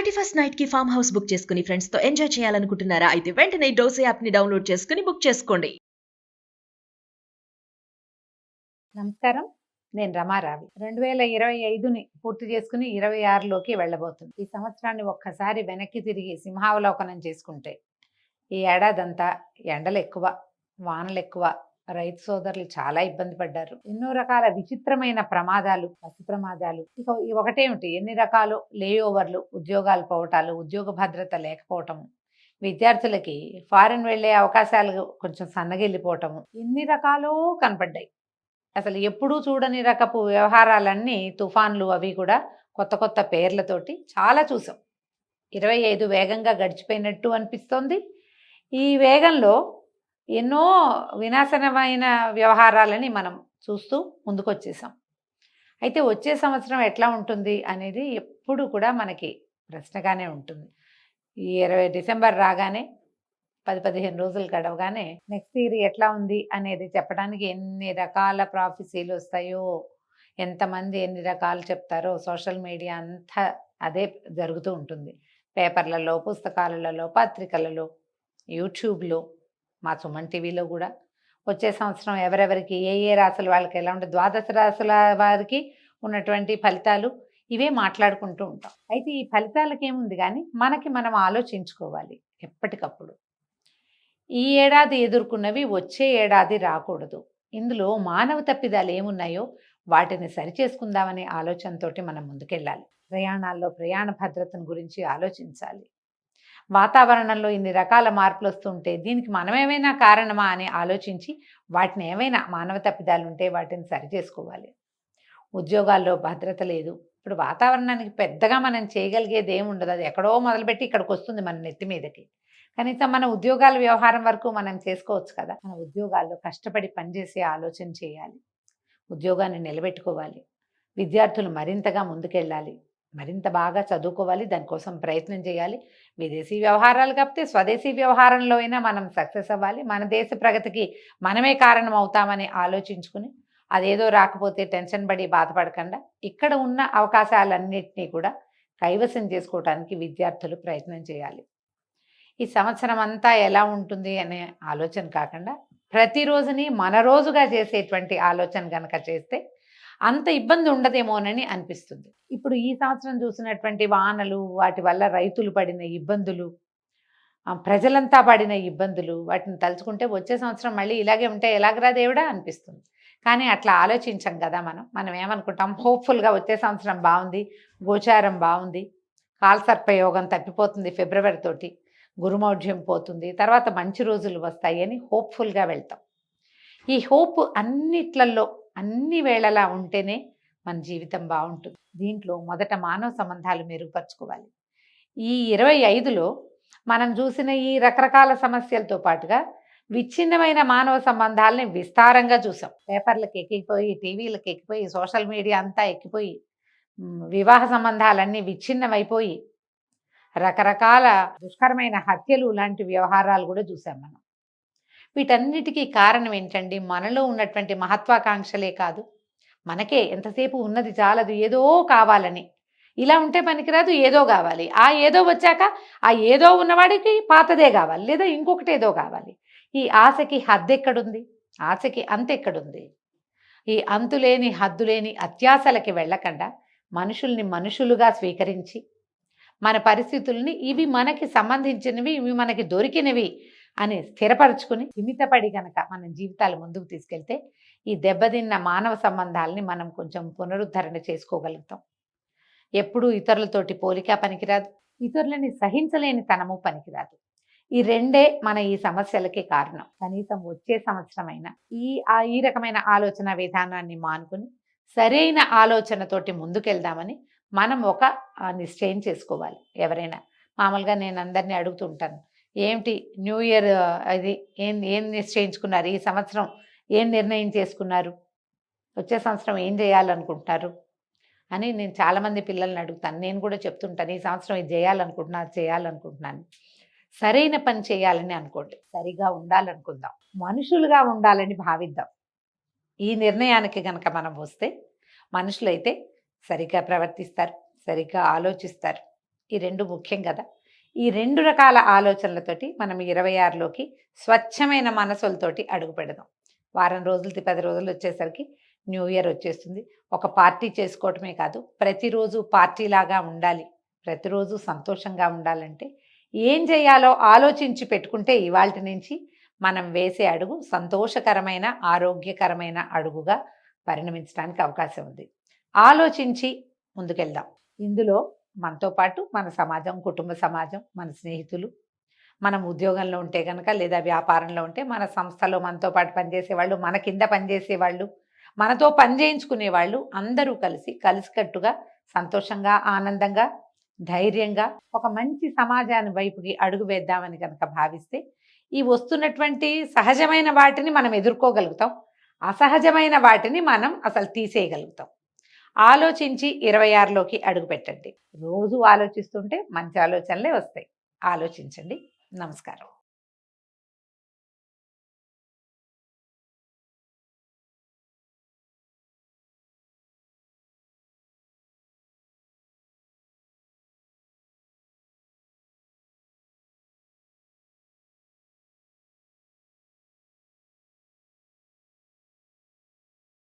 31st night కి farm house book చేసుకుని friends తో ఎంజాయ్ చేయాలనుకుంటున్నారా? అయితే వెంటనే డోసే యాప్ ని డౌన్లోడ్ చేసుకుని బుక్ చేసుకోండి. నమస్కారం. నేను రమారావి. 2025ని పూర్తి చేసుకుని 26లోకి వెళ్ళబోతుంది. ఈ సంవత్సరాన్ని ఒక్కసారి వెనక్కి తిరిగి సింహావలోకనం చేసుకుంటే ఈ ఏడాదంతా ఎండలెక్కువ, వానలెక్కువ, రైతు సోదరులు చాలా ఇబ్బంది పడ్డారు. ఎన్నో రకాల విచిత్రమైన ప్రమాదాలు, పశు ప్రమాదాలు. ఇక ఒకటేమిటి, ఎన్ని రకాలు లేఓవర్లు, ఉద్యోగాలు పోవటాలు, ఉద్యోగ భద్రత లేకపోవటము, విద్యార్థులకి ఫారెన్ వెళ్ళే అవకాశాలు కొంచెం సన్నగిల్లిపోవటము, ఎన్ని రకాలో కనపడ్డాయి. అసలు ఎప్పుడూ చూడని రకపు వ్యవహారాలన్నీ, తుఫాన్లు అవి కూడా కొత్త కొత్త పేర్లతోటి చాలా చూసాం. 25 వేగంగా గడిచిపోయినట్టు అనిపిస్తోంది. ఈ వేగంలో ఎన్నో వినాశనమైన వ్యవహారాలని మనం చూస్తూ ముందుకొచ్చేసాం. అయితే వచ్చే సంవత్సరం ఎట్లా ఉంటుంది అనేది ఎప్పుడు కూడా మనకి ప్రశ్నగానే ఉంటుంది. ఈ 20 డిసెంబర్ రాగానే 10-15 రోజులు గడవగానే నెక్స్ట్ ఇయర్ ఎట్లా ఉంది అనేది చెప్పడానికి ఎన్ని రకాల ప్రాఫెసీలు వస్తాయో, ఎంతమంది ఎన్ని రకాలు చెప్తారో, సోషల్ మీడియా అంతా అదే జరుగుతూ ఉంటుంది. పేపర్లలో, పుస్తకాలలో, పత్రికలలో, యూట్యూబ్లో, మా సుమన్ టీవీలో కూడా వచ్చే సంవత్సరం ఎవరెవరికి ఏ రాశుల వాళ్ళకి ఎలా ఉంటుంది, ద్వాదశ రాశుల వారికి ఉన్నటువంటి ఫలితాలు ఇవే మాట్లాడుకుంటూ ఉంటాం. అయితే ఈ ఫలితాలకి ఏముంది కానీ మనకి మనం ఆలోచించుకోవాలి ఎప్పటికప్పుడు. ఈ ఏడాది ఎదుర్కొన్నవి వచ్చే ఏడాది రాకూడదు. ఇందులో మానవ తప్పిదాలు ఏమున్నాయో వాటిని సరిచేసుకుందామనే ఆలోచనతోటి మనం ముందుకెళ్ళాలి. ప్రయాణాల్లో ప్రయాణ భద్రతను గురించి ఆలోచించాలి. వాతావరణంలో ఇన్ని రకాల మార్పులు వస్తుంటే దీనికి మనమేమైనా కారణమా అని ఆలోచించి వాటిని ఏమైనా మానవ తప్పిదాలు ఉంటే వాటిని సరిచేసుకోవాలి. ఉద్యోగాల్లో భద్రత లేదు. ఇప్పుడు వాతావరణానికి పెద్దగా మనం చేయగలిగేది ఏముండదు. అది ఎక్కడో మొదలుపెట్టి ఇక్కడికి వస్తుంది మన నెత్తి మీదకి. కనీసం మన ఉద్యోగాల వ్యవహారం వరకు మనం చేసుకోవచ్చు కదా. మన ఉద్యోగాల్లో కష్టపడి పనిచేసే ఆలోచన చేయాలి. ఉద్యోగాన్ని నిలబెట్టుకోవాలి. విద్యార్థులు మరింతగా ముందుకెళ్ళాలి, మరింత బాగా చదువుకోవాలి, దానికోసం ప్రయత్నం చేయాలి. విదేశీ వ్యవహారాలు కాకపోతే స్వదేశీ వ్యవహారంలో అయినా మనం సక్సెస్ అవ్వాలి. మన దేశ ప్రగతికి మనమే కారణం అవుతామని ఆలోచించుకుని అదేదో రాకపోతే టెన్షన్ పడి బాధపడకుండా ఇక్కడ ఉన్న అవకాశాలన్నింటినీ కూడా కైవసం చేసుకోవడానికి విద్యార్థులు ప్రయత్నం చేయాలి. ఈ సంవత్సరం అంతా ఎలా ఉంటుంది అనే ఆలోచన కాకుండా ప్రతిరోజుని మన రోజుగా చేసేటువంటి ఆలోచన కనుక చేస్తే అంత ఇబ్బంది ఉండదేమోనని అనిపిస్తుంది. ఇప్పుడు ఈ సంవత్సరం చూసినటువంటి వానలు, వాటి వల్ల రైతులు పడిన ఇబ్బందులు, ప్రజలంతా పడిన ఇబ్బందులు, వాటిని తలుచుకుంటే వచ్చే సంవత్సరం మళ్ళీ ఇలాగే ఉంటే ఎలాగరా దేవుడా అనిపిస్తుంది. కానీ అట్లా ఆలోచించాం కదా. మనం ఏమనుకుంటాం, హోప్ఫుల్గా వచ్చే సంవత్సరం బాగుంది, గోచారం బాగుంది, కాలసర్పయోగం తప్పిపోతుంది, ఫిబ్రవరి తోటి గురుమౌఢ్యం పోతుంది, తర్వాత మంచి రోజులు వస్తాయి అని హోప్ఫుల్గా వెళ్తాం. ఈ హోప్ అన్నిట్లలో అన్ని వేళలా ఉంటేనే మన జీవితం బాగుంటుంది. దీంట్లో మొదట మానవ సంబంధాలు మెరుగుపరుచుకోవాలి. ఈ 25లో మనం చూసిన ఈ రకరకాల సమస్యలతో పాటుగా విచ్ఛిన్నమైన మానవ సంబంధాలని విస్తారంగా చూసాం. పేపర్లకు ఎక్కిపోయి, టీవీలకు ఎక్కిపోయి, సోషల్ మీడియా అంతా ఎక్కిపోయి, వివాహ సంబంధాలన్నీ విచ్ఛిన్నమైపోయి రకరకాల దుష్కరమైన హత్యలు లాంటి వ్యవహారాలు కూడా చూసాం మనం. వీటన్నిటికీ కారణం ఏంటండి? మనలో ఉన్నటువంటి మహత్వాకాంక్షలే కాదు, మనకే ఎంతసేపు ఉన్నది చాలదు, ఏదో కావాలని. ఇలా ఉంటే పనికిరాదు, ఏదో కావాలి. ఆ ఏదో వచ్చాక ఆ ఏదో ఉన్నవాడికి పాతదే కావాలి, లేదా ఇంకొకటి ఏదో కావాలి. ఈ ఆశకి హద్దెక్కడుంది? ఆశకి అంతెక్కడుంది? ఈ అంతులేని హద్దులేని అత్యాశలకి వెళ్ళకుండా మనుషుల్ని మనుషులుగా స్వీకరించి మన పరిస్థితుల్ని ఇవి మనకి సంబంధించినవి, ఇవి మనకి దొరికినవి అని స్థిరపరచుకుని స్థిమితపడి కనుక మన జీవితాలు ముందుకు తీసుకెళ్తే ఈ దెబ్బతిన్న మానవ సంబంధాలని మనం కొంచెం పునరుద్ధరణ చేసుకోగలుగుతాం. ఎప్పుడూ ఇతరులతోటి పోలిక పనికిరాదు, ఇతరులని సహించలేని తనము పనికిరాదు. ఈ రెండే మన ఈ సమస్యలకి కారణం. కనీసం వచ్చే సంవత్సరమైనా ఈ రకమైన ఆలోచన విధానాన్ని మానుకుని సరైన ఆలోచనతోటి ముందుకెళ్దామని మనం ఒక నిశ్చయం చేసుకోవాలి. ఎవరైనా మామూలుగా నేను అందరినీ అడుగుతుంటాను, ఏమిటి న్యూ ఇయర్ అది ఏం నిశ్చయించుకున్నారు, ఈ సంవత్సరం ఏం నిర్ణయం చేసుకున్నారు, వచ్చే సంవత్సరం ఏం చేయాలనుకుంటున్నారు అని నేను చాలామంది పిల్లల్ని అడుగుతాను. నేను కూడా చెప్తుంటాను, ఈ సంవత్సరం ఇది చేయాలనుకుంటున్నాను. సరైన పని చేయాలని అనుకోండి, సరిగా ఉండాలనుకుందాం, మనుషులుగా ఉండాలని భావిద్దాం. ఈ నిర్ణయానికి కనుక మనం వస్తే మనుషులైతే సరిగ్గా ప్రవర్తిస్తారు, సరిగ్గా ఆలోచిస్తారు, ఈ రెండు ముఖ్యం కదా. ఈ రెండు రకాల ఆలోచనలతోటి మనం 26లోకి స్వచ్ఛమైన మనసులతోటి అడుగు పెడదాం. వారం రోజులకి 10 రోజులు వచ్చేసరికి న్యూ ఇయర్ వచ్చేస్తుంది. ఒక పార్టీ చేసుకోవటమే కాదు, ప్రతిరోజు పార్టీలాగా ఉండాలి, ప్రతిరోజు సంతోషంగా ఉండాలంటే ఏం చేయాలో ఆలోచించి పెట్టుకుంటే ఇవాల్టి నుంచి మనం వేసే అడుగు సంతోషకరమైన ఆరోగ్యకరమైన అడుగుగా పరిణమించడానికి అవకాశం ఉంది. ఆలోచించి ముందుకెళ్దాం. ఇందులో మనతో పాటు మన సమాజం, కుటుంబ సమాజం, మన స్నేహితులు, మనం ఉద్యోగంలో ఉంటే కనుక లేదా వ్యాపారంలో ఉంటే మన సంస్థలో మనతో పాటు పనిచేసేవాళ్ళు, మన కింద పనిచేసేవాళ్ళు, మనతో పని చేయించుకునేవాళ్ళు అందరూ కలిసికట్టుగా సంతోషంగా ఆనందంగా ధైర్యంగా ఒక మంచి సమాజాన్ని వైపుకి అడుగు వేద్దామని కనుక భావిస్తే ఈ వస్తున్నటువంటి సహజమైన వాటిని మనం ఎదుర్కోగలుగుతాం, అసహజమైన వాటిని మనం అసలు తీసేయగలుగుతాం. ఆలోచించి 26లోకి అడుగు పెట్టండి. రోజు ఆలోచిస్తుంటే మంచి ఆలోచనలే వస్తాయి. ఆలోచించండి. నమస్కారం.